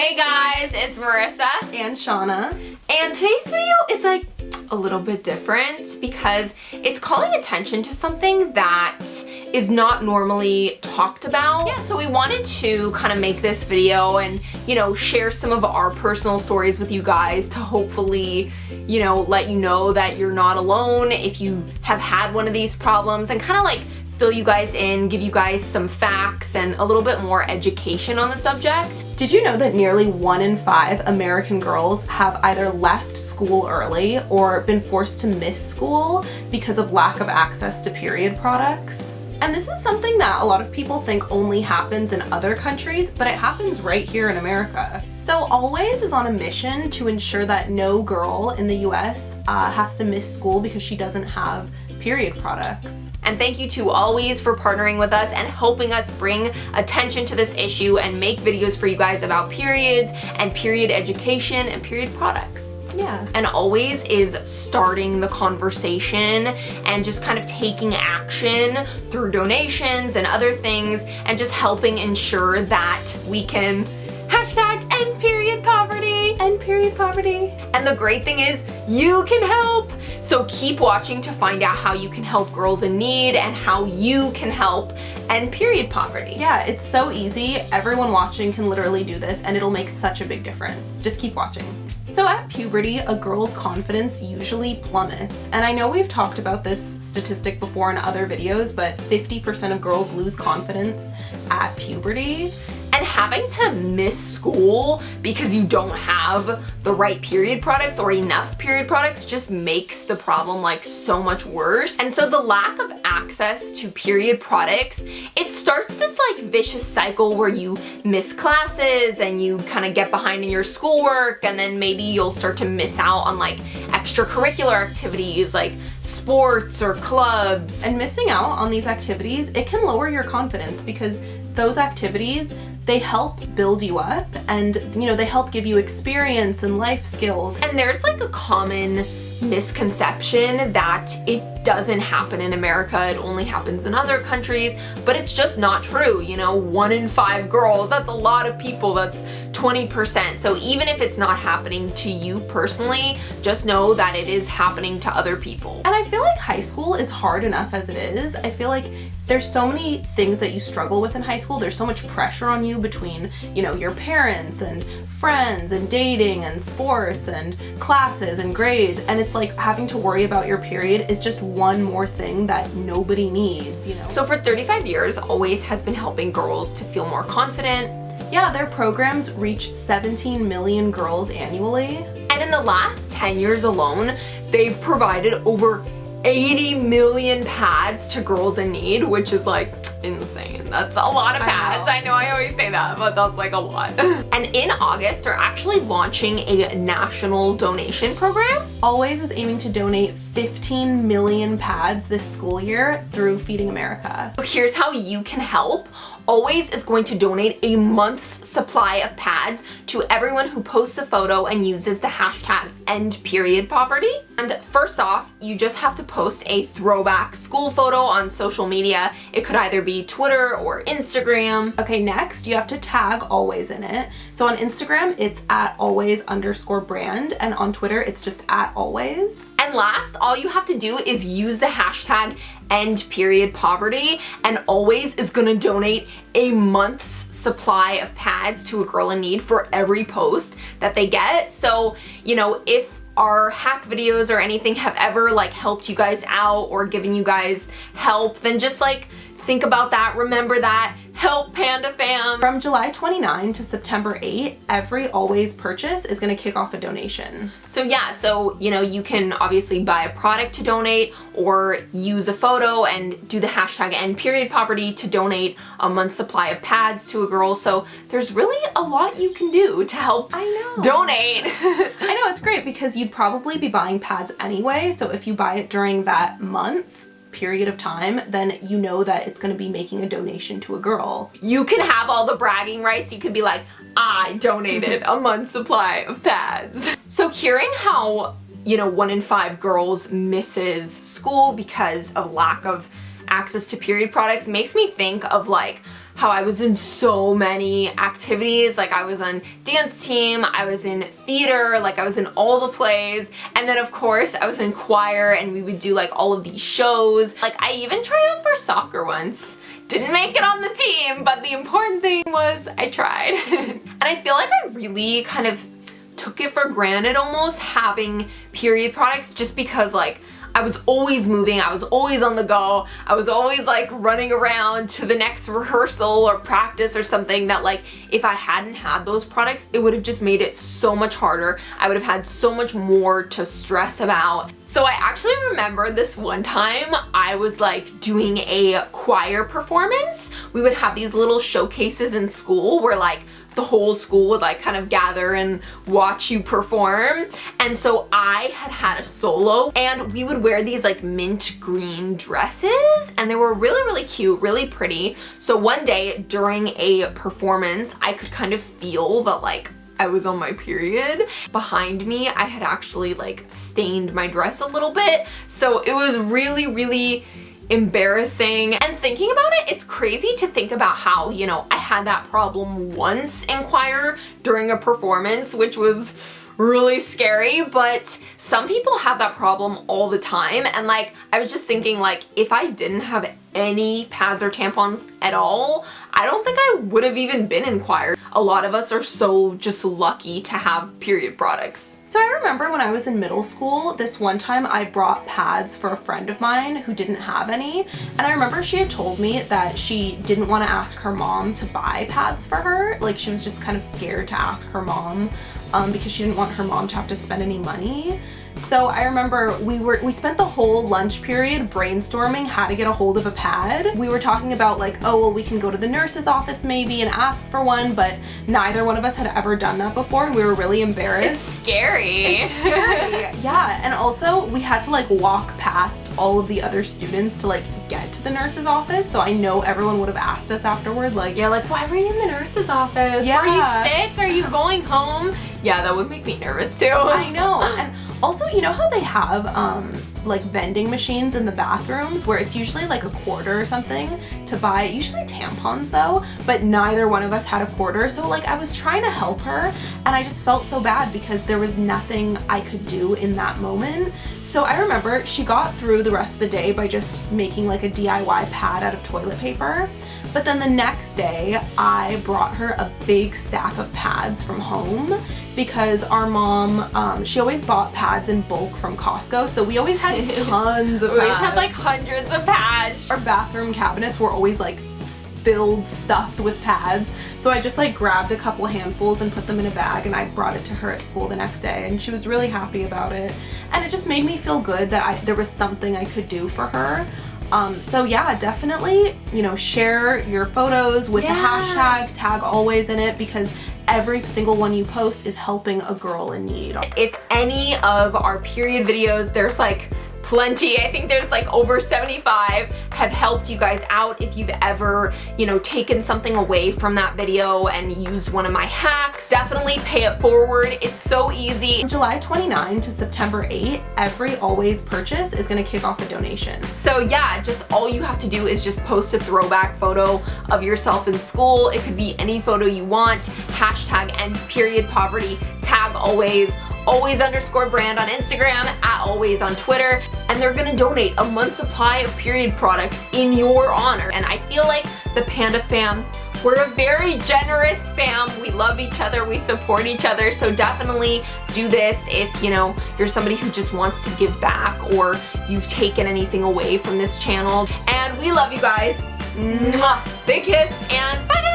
Hey guys, it's Marissa and Shauna, and today's video is like a little bit different because it's calling attention to something that is not normally talked about. Yeah, so we wanted to kind of make this video and, share some of our personal stories with you guys to hopefully, let you know that you're not alone if you have had one of these problems, and kind of like fill you guys in, give you guys some facts and a little bit more education on the subject. Did you know that nearly 1 in 5 American girls have either left school early or been forced to miss school because of lack of access to period products? And this is something that a lot of people think only happens in other countries, but it happens right here in America. So Always is on a mission to ensure that no girl in the US has to miss school because she doesn't have period products. And thank you to Always for partnering with us and helping us bring attention to this issue and make videos for you guys about periods and period education and period products. Yeah. And Always is starting the conversation and just kind of taking action through donations and other things and just helping ensure that we can #end period poverty. End period poverty. And the great thing is you can help. So keep watching to find out how you can help girls in need and how you can help end period poverty. Yeah, it's so easy. Everyone watching can literally do this and it'll make such a big difference. Just keep watching. So at puberty, a girl's confidence usually plummets. And I know we've talked about this statistic before in other videos, but 50% of girls lose confidence at puberty. And having to miss school because you don't have the right period products or enough period products just makes the problem like so much worse. And so the lack of access to period products, it starts this like vicious cycle where you miss classes and you kind of get behind in your schoolwork, and then maybe you'll start to miss out on like extracurricular activities like sports or clubs. And missing out on these activities, it can lower your confidence because those activities, they help build you up and, they help give you experience and life skills. And there's like a common misconception that it doesn't happen in America, it only happens in other countries, but it's just not true. 1 in 5 girls, that's a lot of people, that's 20%. So even if it's not happening to you personally, just know that it is happening to other people. And I feel like high school is hard enough as it is. I feel like there's so many things that you struggle with in high school. There's so much pressure on you between, your parents and friends and dating and sports and classes and grades. And it's like having to worry about your period is just one more thing that nobody needs, So for 35 years, Always has been helping girls to feel more confident. Yeah, their programs reach 17 million girls annually. And in the last 10 years alone, they've provided over 80 million pads to girls in need, which is like insane. That's a lot of pads. I know I always say that, but that's like a lot. And in August, they're actually launching a national donation program. Always is aiming to donate 15 million pads this school year through Feeding America. So here's how you can help. Always is going to donate a month's supply of pads to everyone who posts a photo and uses the hashtag #endperiodpoverty. And first off, you just have to post a throwback school photo on social media. It could either be Twitter or Instagram. Okay, next you have to tag Always in it. So on Instagram, it's @always_brand, and on Twitter, it's just @always. And last, all you have to do is use the hashtag #endperiodpoverty, and Always is gonna donate a month's supply of pads to a girl in need for every post that they get. So, if our hack videos or anything have ever like helped you guys out or given you guys help, then just like think about that, remember that, help Panda Fam. From July 29 to September 8, every Always purchase is gonna kick off a donation. So yeah, you can obviously buy a product to donate or use a photo and do the hashtag #endperiodpoverty to donate a month's supply of pads to a girl. So there's really a lot you can do to help donate. I know, it's great because you'd probably be buying pads anyway. So if you buy it during that month, period of time, then you know that it's going to be making a donation to a girl. You can have all the bragging rights. You can be like, I donated a month's supply of pads. So hearing how, 1 in 5 girls misses school because of lack of access to period products makes me think of like how I was in so many activities. Like I was on dance team, I was in theater, like I was in all the plays, and then of course I was in choir and we would do like all of these shows. Like I even tried out for soccer once. Didn't make it on the team, but the important thing was I tried. And I feel like I really kind of took it for granted almost having period products, just because like I was always moving, I was always on the go, I was always like running around to the next rehearsal or practice or something, that like if I hadn't had those products, it would have just made it so much harder. I would have had so much more to stress about. So I actually remember this one time I was like doing a choir performance. We would have these little showcases in school where like the whole school would like kind of gather and watch you perform. And so I had a solo, and we would wear these like mint green dresses, and they were really, really cute, really pretty. So one day during a performance, I could kind of feel that like I was on my period. Behind me, I had actually like stained my dress a little bit. So it was really, really embarrassing. And thinking about it, it's crazy to think about how, you know, I had that problem once in choir during a performance, which was really scary, but some people have that problem all the time. And like, I was just thinking like, if I didn't have any pads or tampons at all, I don't think I would have even been in choir. A lot of us are so just lucky to have period products. So I remember when I was in middle school, this one time I brought pads for a friend of mine who didn't have any. And I remember she had told me that she didn't want to ask her mom to buy pads for her. Like she was just kind of scared to ask her mom because she didn't want her mom to have to spend any money. So I remember we spent the whole lunch period brainstorming how to get a hold of a pad. We were talking about like, oh, well, we can go to the nurse's office maybe and ask for one, but neither one of us had ever done that before, and we were really embarrassed. It's scary. It's scary. Yeah, and also we had to like walk past all of the other students to like get to the nurse's office, so I know everyone would have asked us afterward like, yeah, like, why were you in the nurse's office? Yeah. Were you sick? Are you going home? Yeah, that would make me nervous too. I know. And also, you know how they have like vending machines in the bathrooms where it's usually like a quarter or something to buy, usually tampons though, but neither one of us had a quarter. So like I was trying to help her and I just felt so bad because there was nothing I could do in that moment. So I remember she got through the rest of the day by just making like a DIY pad out of toilet paper. But then the next day, I brought her a big stack of pads from home because our mom, she always bought pads in bulk from Costco, so we always had tons of pads. We always had like hundreds of pads. Our bathroom cabinets were always like filled, stuffed with pads. So I just like grabbed a couple handfuls and put them in a bag, and I brought it to her at school the next day, and she was really happy about it. And it just made me feel good that there was something I could do for her. So yeah, definitely, you know, share your photos with the hashtag, tag always in it, because every single one you post is helping a girl in need. If any of our period videos, there's like plenty, I think there's like over 75, have helped you guys out. If you've ever, you know, taken something away from that video and used one of my hacks, definitely pay it forward. It's so easy. From July 29 to September 8, every Always purchase is gonna kick off a donation. So yeah, just all you have to do is just post a throwback photo of yourself in school. It could be any photo you want, hashtag end period poverty, tag always _brand on Instagram, @always on Twitter, and they're gonna donate a month's supply of period products in your honor. And I feel like the Panda fam, we're a very generous fam. We love each other, we support each other, so definitely do this if, you know, you're somebody who just wants to give back or you've taken anything away from this channel. And we love you guys. Mwah. Big kiss and bye guys!